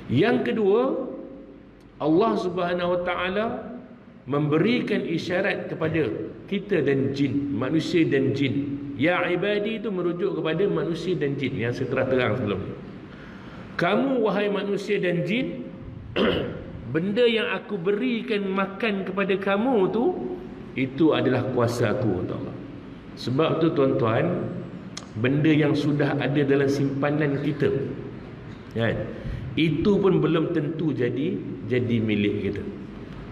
Yang kedua, Allah Subhanahu Wa Taala memberikan isyarat kepada kita dan jin, manusia dan jin. Ya ibadi itu merujuk kepada manusia dan jin yang saya telah terang sebelum ni. Kamu wahai manusia dan jin, benda yang aku berikan makan kepada kamu tu, itu adalah kuasa aku, kata Allah. Sebab tu tuan-tuan, benda yang sudah ada dalam simpanan kita, kan, itu pun belum tentu jadi milik kita.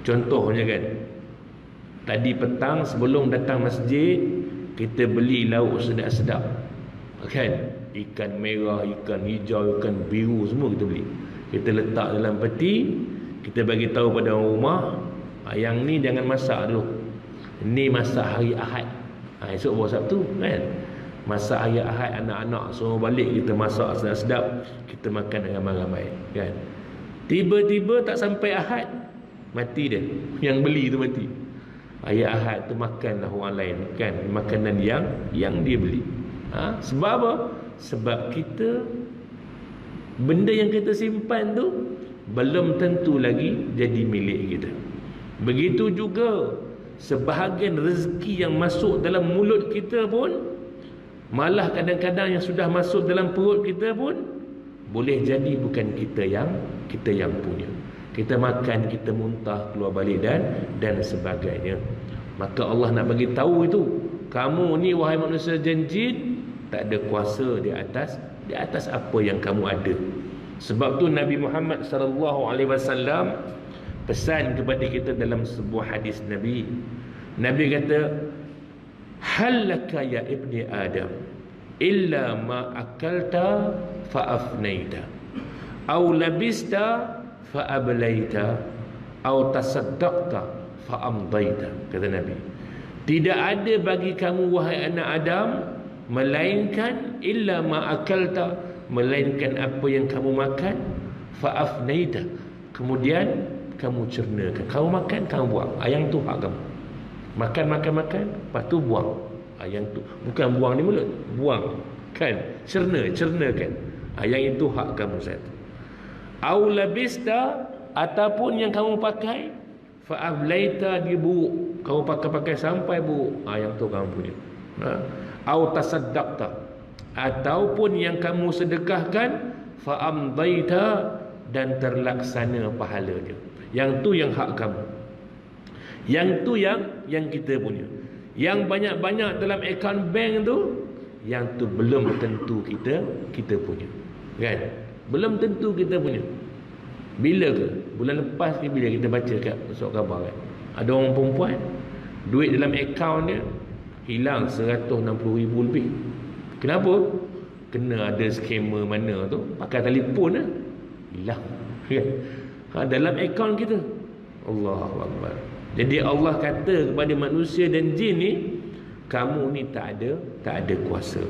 Contohnya kan, tadi petang sebelum datang masjid, kita beli lauk sedap-sedap, kan, ikan merah, ikan hijau, ikan biru, semua kita beli. Kita letak dalam peti, kita bagi tahu pada orang rumah, yang ni jangan masak dulu, ni masak hari Ahad, esok baru Sabtu, kan. Masak hari Ahad, anak-anak semua balik, kita masak sedap-sedap, kita makan dengan ramai-ramai, kan. Tiba-tiba tak sampai Ahad, mati dia, yang beli tu mati. Hari Ahad tu makanlah orang lain, kan, makanan yang dia beli. Sebab apa? Sebab kita, benda yang kita simpan tu belum tentu lagi jadi milik kita. Begitu juga sebahagian rezeki yang masuk dalam mulut kita pun, malah kadang-kadang yang sudah masuk dalam perut kita pun boleh jadi bukan kita yang punya. Kita makan, kita muntah, keluar balik dan sebagainya. Maka Allah nak bagi tahu itu, kamu ni wahai manusia dan jin, tak ada kuasa di atas apa yang kamu ada. Sebab tu Nabi Muhammad sallallahu alaihi wasallam pesan kepada kita dalam sebuah hadis Nabi. Nabi kata, halaka ya ibni Adam illa ma akalta fa afnaita aw labista fa ablaita aw tasaddaqta fa amdaita. Kata Nabi, tidak ada bagi kamu wahai anak Adam melainkan illa ma akalta, melainkan apa yang kamu makan, fa afnaita, kemudian kamu cernakan. Kamu makan, kamu buang. Yang tu hak kamu. Makan, lepas tu buang. Yang tu bukan buang di mulut, buang, kan, cernakan. Yang itu hak kamu satu. Au labista, ataupun yang kamu pakai, fa ablaita, dia buruk, kamu pakai sampai buruk, yang tu kamu punya. Au tasaddaqta, ataupun yang kamu sedekahkan, fa amdaita, dan terlaksana pahalanya. Yang tu yang hak kamu. Yang tu yang kita punya. Yang banyak-banyak dalam akaun bank tu, yang tu belum tentu kita punya, kan? Belum tentu kita punya. Bila ke? Bulan lepas ni bila kita baca kat surat khabar, kan, ada orang perempuan duit dalam akaun dia hilang 160,000 lebih. Kenapa? Kena ada scammer mana tu pakai telefon lah, hilang, kan? Dalam akaun kita. Allahu Akbar. Jadi Allah kata kepada manusia dan jin ni, kamu ni tak ada kuasa.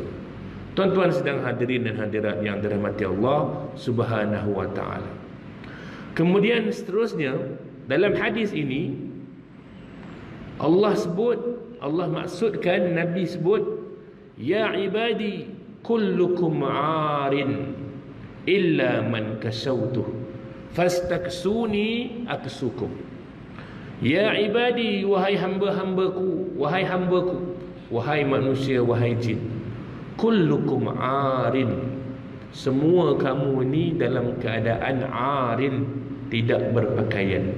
Tuan-tuan sedang hadirin dan hadirat yang dirahmati Allah Subhanahu wa taala. Kemudian seterusnya dalam hadis ini Allah maksudkan, Nabi sebut, ya ibadi kullukum arin illa man kasawtuh fastaksuni aksukum. Ya ibadi, wahai hamba-hambaku, wahai manusia, wahai jin, kullukum arin, semua kamu ni dalam keadaan arin, tidak berpakaian.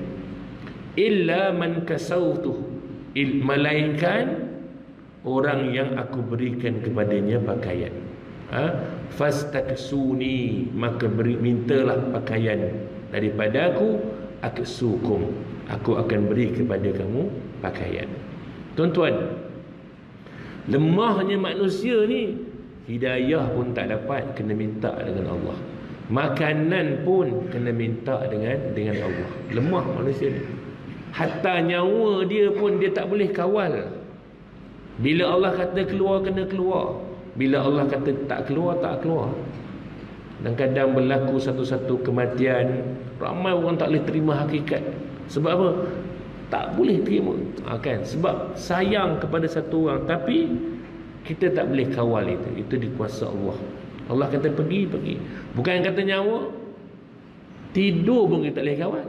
Illa man kasawtuh, melainkan orang yang aku berikan kepadanya pakaian. Fastaksuni, maka mintalah pakaian daripada aku, aksukum, aku akan beri kepada kamu pakaian. Tuan-tuan, lemahnya manusia ni, hidayah pun tak dapat, kena minta dengan Allah. Makanan pun kena minta dengan Allah. Lemah manusia ni. Hatta nyawa dia pun dia tak boleh kawal. Bila Allah kata keluar, kena keluar. Bila Allah kata tak keluar, tak keluar. Dan kadang berlaku satu-satu kematian, ramai orang tak boleh terima hakikat. Sebab apa? Tak boleh terima, kan? Sebab sayang kepada satu orang, tapi kita tak boleh kawal itu. Itu di kuasa Allah. Allah kata pergi. Bukan kata nyawa. Tidur pun kita tak boleh kawal.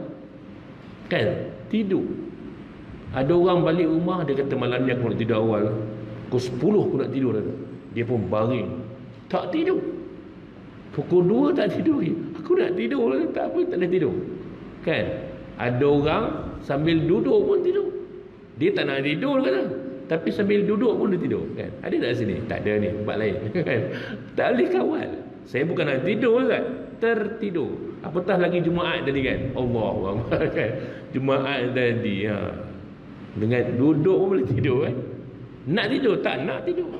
Kan? Tidur. Ada orang balik rumah, dia kata malam ni aku nak tidur awal. Pukul 10 aku nak tidur dah. Dia pun baring. Tak tidur. Pukul 2 tak tidur. Aku nak tidur lah. Tak apa, tak boleh tidur. Kan? Ada orang sambil duduk pun tidur. Dia tak nak tidur kata. Tapi sambil duduk pun dia tidur. Kan? Ada tak sini? Tak ada ni. Tempat lain. Kan? Tak boleh kawal. Saya bukan nak tidur kan? Tertidur. Apatah lagi Jumaat tadi kan? Allahuakbar kan? Jumaat tadi. Dengan duduk pun boleh tidur kan? Nak tidur? Tak nak tidur.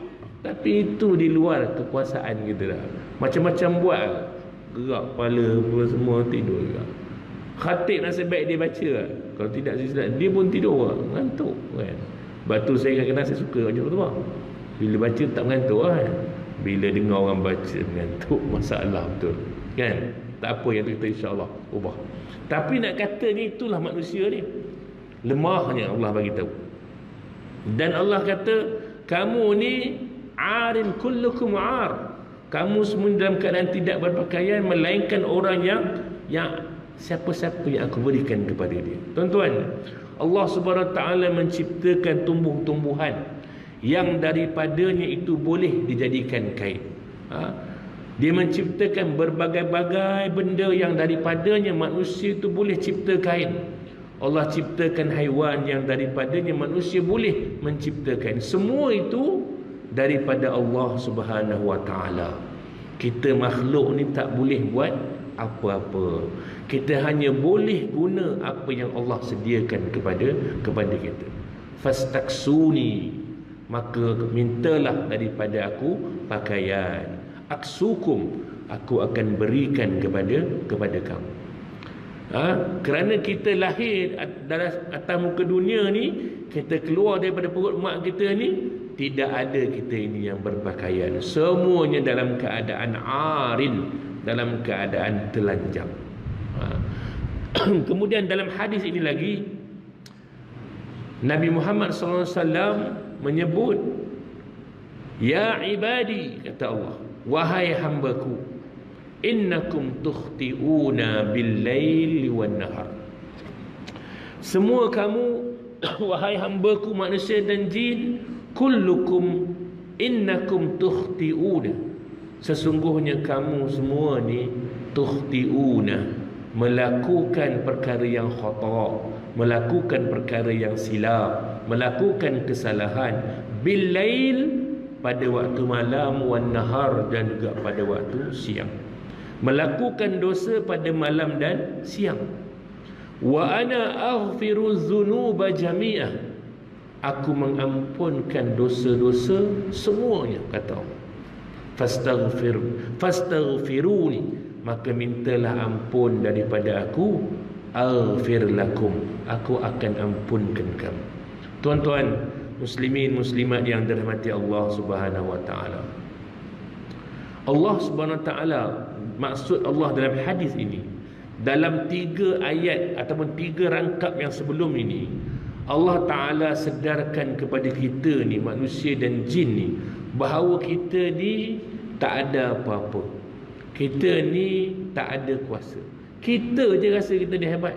Tapi itu di luar kekuasaan kita dah. Macam-macam buat. Gerak kepala apa semua, tidur juga. Khatib nasib baik dia baca lah. Kalau tidak dia pun tidur lah. Ngantuk kan? Batu saya kadang-kadang saya suka macam tu lah. Bila baca tak mengantuk lah kan? Bila dengar orang baca mengantuk, masalah betul kan? Tak apa yang tu kita insyaAllah ubah. Tapi nak kata ni, itulah manusia ni. Lemahnya Allah bagi tahu. Dan Allah kata, kamu ni arin kullukum ar. Kamu semua dalam keadaan tidak berpakaian, melainkan orang yang siapa-siapa yang aku berikan kepada dia. Tuan-tuan, Allah Subhanahu Wa Taala menciptakan tumbuh-tumbuhan yang daripadanya itu boleh dijadikan kain. Dia menciptakan berbagai-bagai benda yang daripadanya manusia itu boleh cipta kain. Allah ciptakan haiwan yang daripadanya manusia boleh menciptakan. Semua itu daripada Allah Subhanahu Wa Taala. Kita makhluk ni tak boleh buat apa-apa. Kita hanya boleh guna apa yang Allah sediakan kepada kita. Fastaksuni, maka mintalah daripada aku pakaian. Aksukum, aku akan berikan kepada kamu. Kerana kita lahir atas muka dunia ni, kita keluar daripada perut mak kita ni, tidak ada kita ini yang berpakaian. Semuanya dalam keadaan arin, dalam keadaan telanjang. Kemudian dalam hadis ini lagi, Nabi Muhammad SAW menyebut, ya ibadi, kata Allah, wahai hambaku, innakum tukhti'una bil-laili wan-nahar. Semua kamu, wahai hambaku manusia dan jin, kullukum innakum tukhti'una. Sesungguhnya kamu semua ni tukhti'una, melakukan perkara yang khata', melakukan perkara yang silap, melakukan kesalahan, bil-lail, pada waktu malam, wan-nahar, dan juga pada waktu siang. Melakukan dosa pada malam dan siang. Wa ana aghfiru dzunuba jami'ah. Aku mengampunkan dosa-dosa semuanya, kata Allah. Fastaghfiruni, maka mintalah ampun daripada aku, aghfir lakum, aku akan ampunkan kamu. Tuan-tuan muslimin muslimat yang dirahmati Allah Subhanahu Wa Taala. Allah Subhanahu Wa Taala, maksud Allah dalam hadis ini, dalam 3 ayat ataupun 3 rangkap yang sebelum ini, Allah Ta'ala sedarkan kepada kita ni, manusia dan jin ni, bahawa kita ni tak ada apa-apa. Kita ni tak ada kuasa. Kita je rasa kita ni hebat,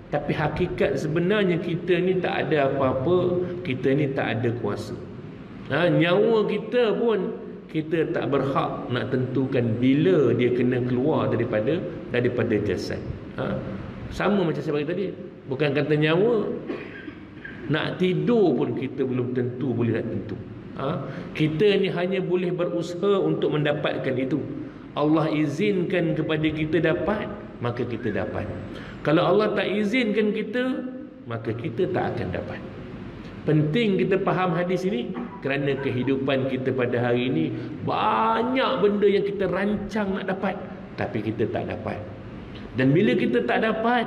tapi hakikat sebenarnya kita ni tak ada apa-apa. Kita ni tak ada kuasa. Nyawa kita pun kita tak berhak nak tentukan bila dia kena keluar daripada jasad. Sama macam saya bagi tadi. Bukan kata nyawa, nak tidur pun kita belum tentu boleh nak tentu. Kita ni hanya boleh berusaha untuk mendapatkan itu. Allah izinkan kepada kita dapat, maka kita dapat. Kalau Allah tak izinkan kita, maka kita tak akan dapat. Penting kita faham hadis ini, kerana kehidupan kita pada hari ini banyak benda yang kita rancang nak dapat, tapi kita tak dapat. Dan bila kita tak dapat,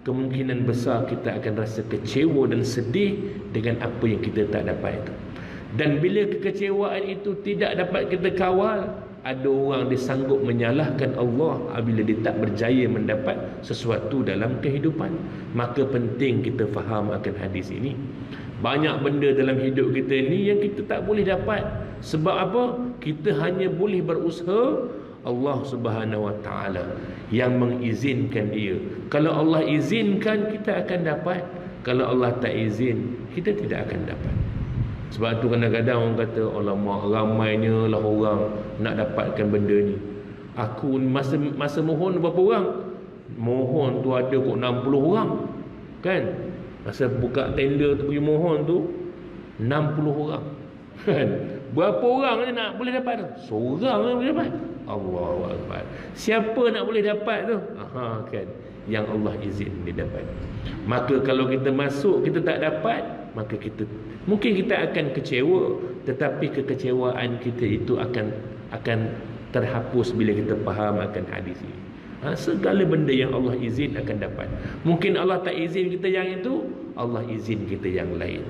kemungkinan besar kita akan rasa kecewa dan sedih dengan apa yang kita tak dapat itu. Dan bila kekecewaan itu tidak dapat kita kawal, ada orang dia sanggup menyalahkan Allah apabila dia tak berjaya mendapat sesuatu dalam kehidupan. Maka penting kita faham akan hadis ini. Banyak benda dalam hidup kita ni yang kita tak boleh dapat. Sebab apa? Kita hanya boleh berusaha. Allah Subhanahu Wa Taala yang mengizinkan dia. Kalau Allah izinkan, kita akan dapat. Kalau Allah tak izin, kita tidak akan dapat. Sebab tu kadang-kadang orang kata, alamak, ramainya lah orang nak dapatkan benda ni. Aku masa mohon berapa orang? Mohon tu ada kok 60 orang. Kan? Masa buka tender tu pergi mohon tu 60 orang. Kan? Berapa orang ni nak boleh dapat tu? Seorang yang boleh dapat. Allahu Akbar. Siapa nak boleh dapat tu? Aha, kan? Yang Allah izin dia dapat. Maka kalau kita masuk kita tak dapat, maka mungkin kita akan kecewa, tetapi kekecewaan kita itu akan terhapus bila kita faham akan hadis ini. Segala benda yang Allah izin akan dapat. Mungkin Allah tak izin kita yang itu, Allah izin kita yang lain.